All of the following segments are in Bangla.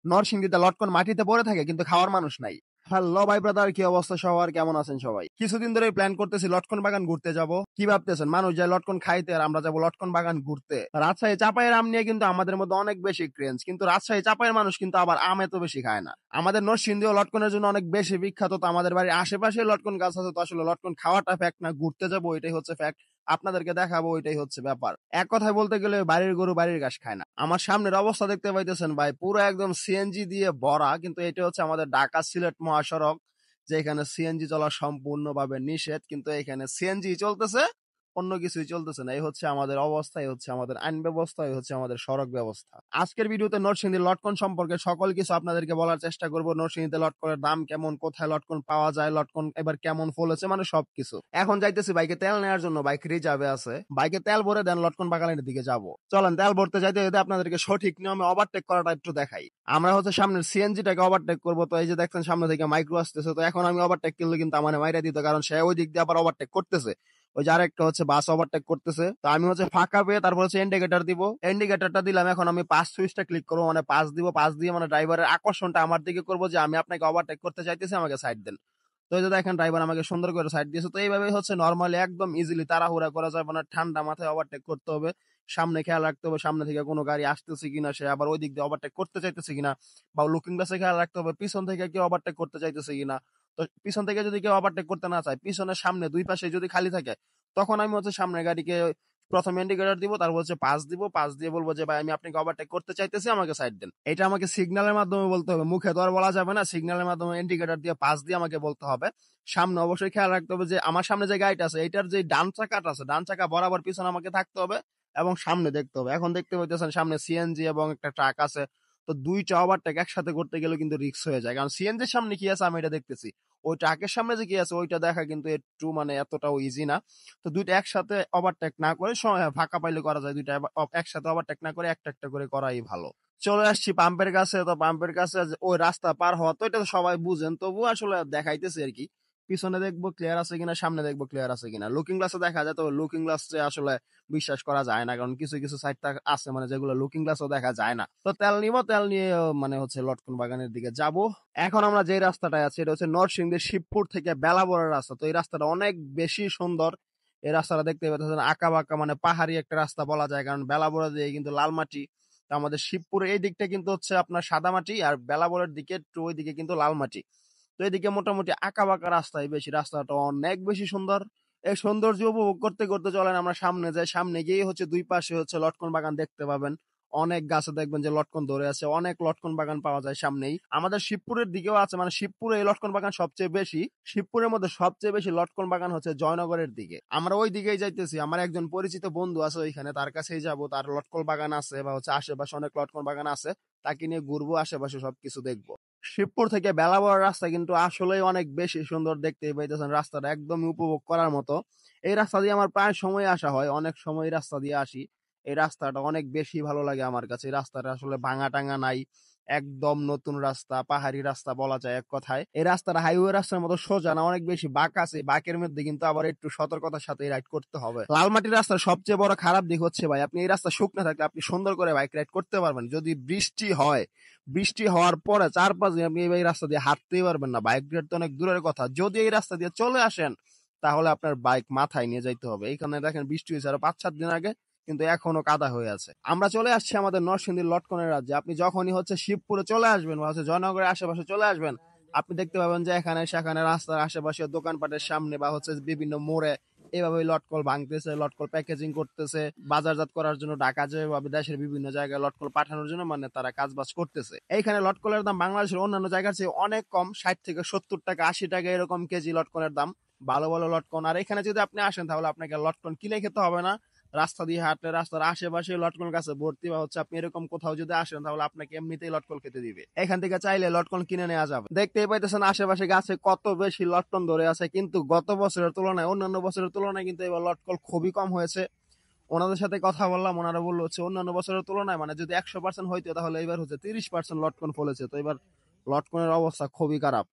নরসিংদীতে লটকন মাটিতে পড়ে থাকে কিন্তু খাওয়ার মানুষ নাই। হ্যালো ভাই ব্রাদার, কি অবস্থা সবার, কেমন আছেন সবাই? কিছুদিন ধরে প্ল্যান করতেছি লটকন বাগান ঘুরতে যাব। কি ভাবতেছেন, মানুষ যায় লটকন খাইতে আর আমরা যাবো লটকন বাগান ঘুরতে? রাজশাহী চাপায়ের আম নিয়ে কিন্তু আমাদের মধ্যে অনেক বেশি ক্রেজ, কিন্তু রাজশাহী চাপায়ের মানুষ কিন্তু আবার আম এত বেশি খায় না। আমাদের নরসিংদীও লটকনের জন্য অনেক বেশি বিখ্যাত, তো আমাদের বাড়ির আশেপাশে লটকন গাছ আছে, তো আসলে লটকন খাওয়াটা ফ্যাক্ট না, ঘুরতে যাবো ওইটাই হচ্ছে ফ্যাক্ট। আপনাদেরকে দেখাবো ওইটাই হচ্ছে ব্যাপার। এক কথায় বলতে গেলে বাড়ির গরু বাড়ির ঘাস খায় না। আমার সামনের অবস্থা দেখতে পাইতেছেন ভাই, পুরো একদম সিএনজি দিয়ে ভরা, কিন্তু এটা হচ্ছে আমাদের ঢাকা সিলেট মহাসড়ক, যেখানে সিএনজি চলা সম্পূর্ণভাবে নিষেধ, কিন্তু এখানে সিএনজি চলতেছে, অন্য কিছুই চলতেছে না। এই হচ্ছে আমাদের অবস্থা, এই হচ্ছে আমাদের আইন ব্যবস্থা, এই হচ্ছে আমাদের সড়ক ব্যবস্থা। আজকের ভিডিওতে নরসিংদীর লটকন সম্পর্কে সকল কিছু আপনাদেরকে বলার চেষ্টা করব। নরসিংদীতে লটকনের দাম কেমন, কোথায় লটকন পাওয়া যায়, লটকন এবার কেমন ফলেছে, মানে সবকিছু। এখন যাইতেছি বাইকে তেল নেওয়ার জন্য, বাইক রিজার্ভে আছে, বাইকে তেল ভরে দেন লটকন বাগানের দিকে যাব। চলেন তেল ভরতে যাইতে যেতে আপনাদেরকে সঠিক নিয়মে ওভারটেক করাটা একটু দেখাই। আমরা হচ্ছে সামনের সিএনজিটাকে ওভারটেক করবো, তো এই যে দেখছেন সামনে থেকে মাইক্রো আসতেছে, তো এখন আমি ওভারটেক করলে কিন্তু আমার মাইরা দিত, কারণ সে ওই দিক দিয়ে আবার ওভারটেক করতেছে। ওই যে আরেকটা হচ্ছে বাস ওভারটেক করতেছে, তো আমি হচ্ছে ফাঁকা পেয়ে তারপর হচ্ছে ইন্ডিকেটর দিব। ইন্ডিকেটরটা দিলাম, এখন আমি পাস সুইচটা ক্লিক করবো, মানে পাস দিব, পাস দিয়ে মানে ড্রাইভারের আকর্ষণটা আমার দিকে করবো যে আমি আপনাকে ওভারটেক করতে চাইতেছি, আমাকে সাইড দেন। তো এই যে দেখেন ড্রাইভার আমাকে সুন্দর করে সাইড দিয়েছে। তো এইভাবেই হচ্ছে নর্মালি একদম ইজিলি, তাড়াহুড়া করা যাবে না, ঠান্ডা মাথায় ওভারটেক করতে হবে। সামনে খেয়াল রাখতে হবে সামনে থেকে কোনো গাড়ি আসতেছে কিনা, সে আবার ওই দিক দিয়ে ওভারটেক করতে চাইতেছে কিনা, বা লুকিং গ্লাসে খেয়াল রাখতে হবে পিছন থেকে কেউ ওভারটেক করতে চাইতেছে কিনা। তো পিছন থেকে যদি কেউ ওভারটেক করতে না চায়, পিছনের সামনে দুই পাশে যদি খালি থাকে, তখন আমি হচ্ছে সামনের গাড়িকে প্রথমে ইন্ডিকেটর দিব, তারপর হচ্ছে পাস দিব, পাস দিয়ে বলবো যে ভাই আমি আপনাকে ওভারটেক করতে চাইতেছি, আমাকে সাইড দেন। এটা আমাকে সিগন্যালের মাধ্যমে বলতে হবে, মুখে তো আর বলা যাবে না। সিগন্যালের মাধ্যমে ইন্ডিকেটর দিয়ে পাস দিয়ে আমাকে বলতে হবে। সামনে অবশ্যই খেয়াল রাখতে হবে যে আমার সামনে যে গাড়িটা আছে এটার যে ডান চাকাটা আছে, ডান চাকা বরাবর পিছনে আমাকে থাকতে হবে এবং সামনে দেখতে হবে। এখন দেখতে পাইতেছেন সামনে সিএনজি এবং একটা ট্রাক আছে, তো দুইটা ওভারটেক একসাথে করতে গেলে কিন্তু রিস্ক হয়ে যায়, কারণ সিএনজির সামনে কি আছে আমি এটা দেখতেছি, ওই ট্রাকের সামনে যে কি আছে ওইটা দেখা কিন্তু একটু মানে এতটাও ইজি না। তো দুইটা একসাথে ওভারটেক না করে সময় ফাঁকা পাইলে করা যায়, দুইটা একসাথে ওভারটেক না করে একটা একটা করে করাই ভালো। চলে আসছি পাম্পের কাছে, তো পাম্পের কাছে ওই রাস্তা পার হওয়া তো এটা তো সবাই বুঝেন, তবু আসলে দেখাইতেছে আর কি। পিছনে দেখবো ক্লিয়ার আছে কিনা, সামনে দেখবো ক্লিয়ার আছে কিনা। লুকিং গ্লাসে দেখা যায়, তো লুকিং গ্লাস আসলে বিশ্বাস করা যায় না, কারণ কিছু কিছু সাইড আছে মানে যেগুলো লুকিং গ্লাসও দেখা যায় না। তো তেল নিব, তেল নিয়ে মানে হচ্ছে লটকন বাগানের দিকে যাব। এখন আমরা যে রাস্তাটায় আছি এটা হচ্ছে নরসিংদীর শিবপুর থেকে বেলাবরের রাস্তা। তো এই রাস্তাটা অনেক বেশি সুন্দর। এই রাস্তাটা দেখতে পাচ্ছেন আঁকা বাঁকা, মানে পাহাড়ি একটা রাস্তা বলা যায়, কারণ বেলাবরা দিয়ে কিন্তু লাল মাটি। তো আমাদের শিবপুরের এই দিকটা কিন্তু হচ্ছে আপনার সাদা মাটি, আর বেলাবরের দিকে একটু ওই দিকে কিন্তু লাল মাটি। তো এদিকে মোটামুটি আঁকা বাঁকা রাস্তায় বেশি, রাস্তাটা অনেক বেশি সুন্দর। এই সৌন্দর্য উপভোগ করতে করতে চলেন আমরা সামনে যাই। সামনে গিয়ে হচ্ছে দুই পাশে হচ্ছে লটকন বাগান দেখতে পাবেন। অনেক গাছে দেখবেন যে লটকন ধরে আছে, অনেক লটকন বাগান পাওয়া যায় সামনেই। আমাদের শিবপুরের দিকেও আছে, মানে শিবপুরে এই লটকন বাগান সবচেয়ে বেশি। শিবপুরের মধ্যে সবচেয়ে বেশি লটকন বাগান হচ্ছে জয়নগরের দিকে। আমরা ওই দিকেই যাইতেছি, আমার একজন পরিচিত বন্ধু আছে ওইখানে, তার কাছেই যাব। তার লটকন বাগান আছে বা হচ্ছে আশেপাশে অনেক লটকন বাগান আছে, তাকে নিয়ে ঘুরবো, আশেপাশে সবকিছু দেখবো। শিবপুর থেকে বেলাবর রাস্তা কিন্তু আসলেই অনেক বেশি সুন্দর, দেখতেই পাইতেছেন রাস্তাটা একদমই উপভোগ করার মতো। এই রাস্তা দিয়ে আমার প্রায় সময় আসা হয়, অনেক সময় এই রাস্তা দিয়ে আসি। এই রাস্তাটা অনেক বেশি ভালো লাগে আমার কাছে। এই রাস্তাটা আসলে ভাঙা টাঙা নাই, একদম নতুন রাস্তা, পাহাড়ি রাস্তা বলা যায় এক কথায়। এই রাস্তাটা হাইওয়ে রাস্তার মতো সোজা না, অনেক বেশি বাঁক আছে, বাঁকের মধ্যে কিন্তু আবার একটু সতর্কতার সাথে রাইড করতে হবে। লালমাটির রাস্তার সবচেয়ে বড় খারাপ দিক হচ্ছে ভাই, আপনি এই রাস্তা শুকনো থাকলে আপনি সুন্দর করে বাইক রাইড করতে পারবেন, যদি বৃষ্টি হয়, বৃষ্টি হওয়ার পরে 4-5 দিন আপনি এই রাস্তা দিয়ে হাঁটতেই পারবেন না। বাইক রাইড তো অনেক দূরের কথা, যদি এই রাস্তা দিয়ে চলে আসেন তাহলে আপনার বাইক মাথায় নিয়ে যাইতে হবে। এইখানে দেখেন বৃষ্টি হয়েছে আরো 5-7 দিন আগে, কিন্তু এখনো কাদা হয়ে আছে। আমরা চলে আসছি আমাদের নরসিংদীর লটকনের রাজ্যে। আপনি যখনই হচ্ছে শিবপুরে চলে আসবেন বা হচ্ছে জয়নগরের আশেপাশে চলে আসবেন, আপনি দেখতে পাবেন যে এখানে সেখানে রাস্তার আশেপাশে দোকানপাটের সামনে বা হচ্ছে বিভিন্ন মোড়ে এভাবে লটকল ভাঙতেছে, লটকল প্যাকেজিং করতেছে, বাজারজাত করার জন্য ঢাকা যেভাবে দেশের বিভিন্ন জায়গায় লটকল পাঠানোর জন্য মানে তারা কাজবাজ করতেছে। এইখানে লটকলের দাম বাংলাদেশের অন্যান্য জায়গার চেয়ে অনেক কম, 60 থেকে 70 টাকা 80 টাকা এরকম কেজি লটকনের দাম, ভালো ভালো লটকন। আর এখানে যদি আপনি আসেন তাহলে আপনাকে লটকন কিনে খেতে হবে না, রাস্তা দিয়ে হাঁটলে রাস্তার আশেপাশে লটকন গাছে ভর্তি, বা হচ্ছে আপনি এরকম কোথাও যদি আসেন তাহলে আপনাকে এমনিতেই লটকন খেতে দিবে। এখান থেকে চাইলে লটকন কিনে নেওয়া যাবে। দেখতেই পাইতেছেন আশেপাশে গাছে কত বেশি লটকন ধরে আছে, কিন্তু গত বছরের তুলনায়, অন্যান্য বছরের তুলনায় কিন্তু এবার লটকন খুবই কম হয়েছে। ওনাদের সাথে কথা বললাম, ওনারা বললো হচ্ছে অন্যান্য বছরের তুলনায় মানে যদি 100% হইতো তাহলে এবার হচ্ছে 30% লটকন ফলেছে। তো এবার লটকনের অবস্থা খুবই খারাপ।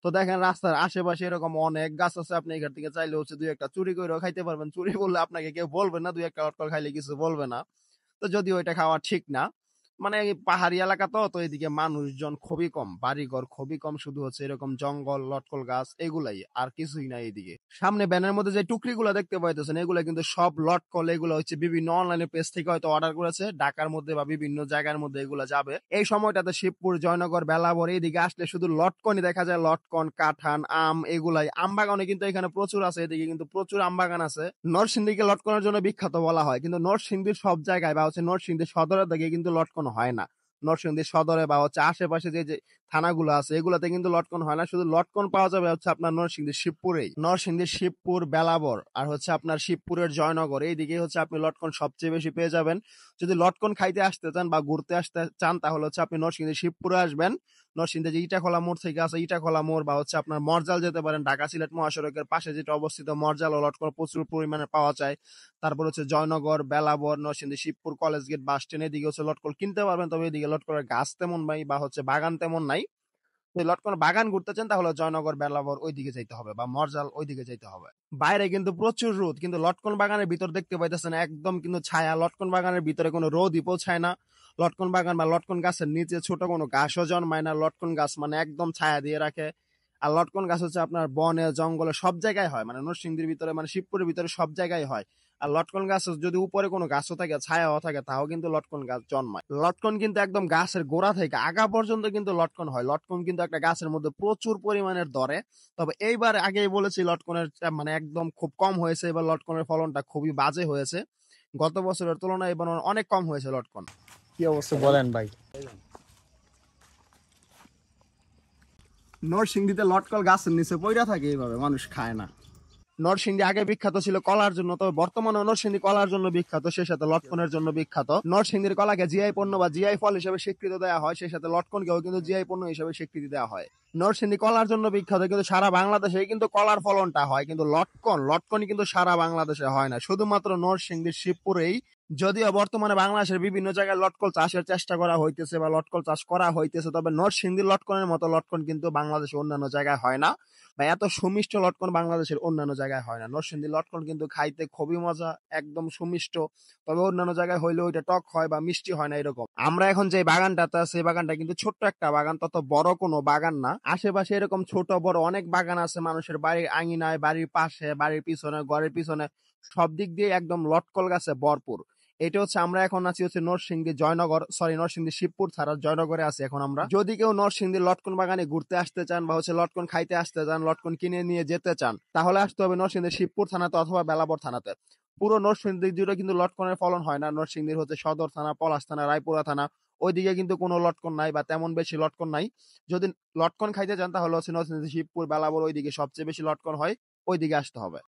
তো দেখেন রাস্তার আশেপাশে এরকম অনেক গাছ আছে, আপনি এখান থেকে চাইলে হচ্ছে দুই একটা চুরি করেও খাইতে পারবেন। চুরি বললে আপনাকে কেউ বলবে না, দুই একটা লটকন খাইলে কিছু বলবে না, তো যদিও এটা খাওয়া ঠিক না। মানে এই পাহাড়ি এলাকা তো এদিকে মানুষজন খুবই কম, বাড়িঘর খুবই কম, শুধু হচ্ছে এরকম জঙ্গল, লটকল গাছ এগুলাই, আর কিছুই নাই এদিকে। সামনে ব্যানের মধ্যে যে টুকরিগুলো দেখতে পাইতেছেন এগুলো কিন্তু সব লটকল, এগুলো হচ্ছে বিভিন্ন অনলাইনে পেজ থেকে হয়তো অর্ডার করেছে, ঢাকার মধ্যে বা বিভিন্ন জায়গার মধ্যে এগুলো যাবে। এই সময়টাতে শিবপুর, জয়নগর, বেলাবর এইদিকে আসলে শুধু লটকনই দেখা যায়, লটকন, কাঁঠান, আম এগুলাই। আম বাগানে কিন্তু এখানে প্রচুর আছে, এদিকে কিন্তু প্রচুর আম বাগান আছে। নরসিংদীকে লটকনের জন্য বিখ্যাত বলা হয়, কিন্তু নরসিংদীর সব জায়গায় বা হচ্ছে নরসিংদী সদরের দিকে কিন্তু লটকন হয় না। নরসিংদী সদরে বা হচ্ছে আশেপাশে যে যে থানাগুলো আছে এগুলোতে কিন্তু লটকন হয় না, শুধু লটকন পাওয়া যাবে হচ্ছে আপনার নরসিংদীর শিবপুরেই। নরসিংদীর শিবপুর, বেলাবর আর হচ্ছে আপনার শিবপুরের জয়নগর এইদিকে হচ্ছে আপনি লটকন সবচেয়ে বেশি পেয়ে যাবেন। যদি লটকন খাইতে আসতে চান বা ঘুরতে আসতে চান তাহলে হচ্ছে আপনি নরসিংদীর শিবপুরে আসবেন। নরসিংদী যে ইটাখোলা মোড় থেকে আছে, ইটাখোলা মোড় বা হচ্ছে আপনার মরজাল যেতে পারেন, ঢাকা সিলেট মহাসড়কের পাশে যেটা অবস্থিত মরজাল ও লটকন প্রচুর পরিমাণে পাওয়া যায়। তারপর হচ্ছে Joynagar, Belabo, Narsingdi Shibpur, college gate, bus stand এদিকে হচ্ছে লটকন কিনতে পারবেন, তবে এদিকে লটকনের গাছ তেমন নাই বা হচ্ছে বাগান তেমন নাই। তো লটকন বাগান ঘুরতে চান তাহলে জয়নগর, বেলাবর ওইদিকে যাইতে হবে বা মরজাল ওইদিকে যাইতে হবে। বাইরে কিন্তু প্রচুর রোদ, কিন্তু লটকন বাগানের ভিতর দেখতে পাইতেছেন একদম কিন্তু ছায়া। লটকন বাগানের ভিতরে কোনো রোদই পৌঁছায় না। লটকন বাগান বা লটকন গাছের নিচে ছোট কোনো ঘাসও জন্মায় না। লটকন গাছ মানে একদম ছায়া দিয়ে রাখে। আর লটকন গাছ হচ্ছে আপনার বনে, জঙ্গলে সব জায়গায় হয়, মানে নরসিংদীর ভিতরে মানে শিবপুরের ভিতরে সব জায়গায় হয়। আর লটকন গাছ যদি উপরে কোনো গাছও থাকে, ছায়াও থাকে, তাও কিন্তু লটকন গাছ জন্মায়। লটকন কিন্তু একদম গাছের গোড়া থেকে আগা পর্যন্ত কিন্তু লটকন হয়। লটকন কিন্তু একটা গাছের মধ্যে প্রচুর পরিমাণের ধরে। তবে এইবার আগেই বলেছি লটকনের মানে একদম খুব কম হয়েছে, এবার লটকনের ফলনটা খুবই বাজে হয়েছে। গত বছরের তুলনায় এবার অনেক কম হয়েছে লটকন। কি অবস্থা বলেন ভাই? নরসিংদীতে লটকল গাছের নিচে পইরা থাকে, এইভাবে মানুষ খায় না। নরসিংদী আগে বিখ্যাত ছিল কলার জন্য, তবে বর্তমানে নরসিংদী কলার জন্য বিখ্যাত, সেই সাথে লটকনের জন্য বিখ্যাত। নরসিংদীর কলাকে জিআই পণ্য বা জিআই ফল হিসেবে স্বীকৃতি দেওয়া হয়, সেই সাথে লটকনকেও কিন্তু জিআই পণ্য হিসেবে স্বীকৃতি দেওয়া হয়। নরসিংদী কলার জন্য বিখ্যাত, কিন্তু সারা বাংলাদেশে কিন্তু কলার ফলনটা হয়, কিন্তু লটকনই কিন্তু সারা বাংলাদেশে হয় না, শুধুমাত্র নরসিংদীর শিবপুরেই। যদিও বর্তমানে বাংলাদেশের বিভিন্ন জায়গায় লটকল চাষের চেষ্টা করা হইতেছে বা লটকল চাষ করা হইতেছে, তবে নরসিংদীর লটকনের মতো লটকন কিন্তু বাংলাদেশের অন্যান্য জায়গায় হয় না, বা এত সুমিষ্ট লটকন বাংলাদেশের অন্যান্য জায়গায় হয় না। নরসিংদীর লটকন কিন্তু খাইতে খুবই মজা, একদম সুমিষ্ট। তবে অন্যান্য জায়গায় হইলে ওইটা টক হয় বা মিষ্টি হয় না এরকম। আমরা এখন যে বাগানটাতে আছে এই বাগানটা কিন্তু ছোট্ট একটা বাগান, তত বড় কোনো বাগান না। আশেপাশে এরকম ছোট বড় অনেক বাগান আছে, মানুষের বাড়ির আঙিনায়, বাড়ির পাশে, বাড়ির পিছনে, ঘরের পিছনে সব দিক দিয়ে একদম লটকল গাছে ভরপুর। এটা হচ্ছে আমরা এখন আছি হচ্ছে নরসিংদী জয়নগর, সরি নরসিংদী শিবপুর ছাড়া জয়নগরে আছি এখন আমরা। যদি কেউ নরসিংদীর লটকন বাগানে ঘুরতে আসতে চান বা হচ্ছে লটকন খাইতে আসতে চান, লটকন কিনে নিয়ে যেতে চান, তাহলে আসতে হবে নরসিংদীর শিবপুর থানাতে অথবা বেলাবর থানাতে। পুরো নরসিংদী জুড়ে কিন্তু লটকনের ফলন হয় না। নরসিংদীর হচ্ছে সদর থানা, পলাশ থানা, রায়পুরা থানা ওইদিকে কিন্তু কোনো লটকন নাই বা তেমন বেশি লটকন নাই। যদি লটকন খাইতে চান তাহলে হচ্ছে নরসিংদী শিবপুর বেলাবর ওইদিকে সবচেয়ে বেশি লটকন হয়, ওইদিকে আসতে হবে।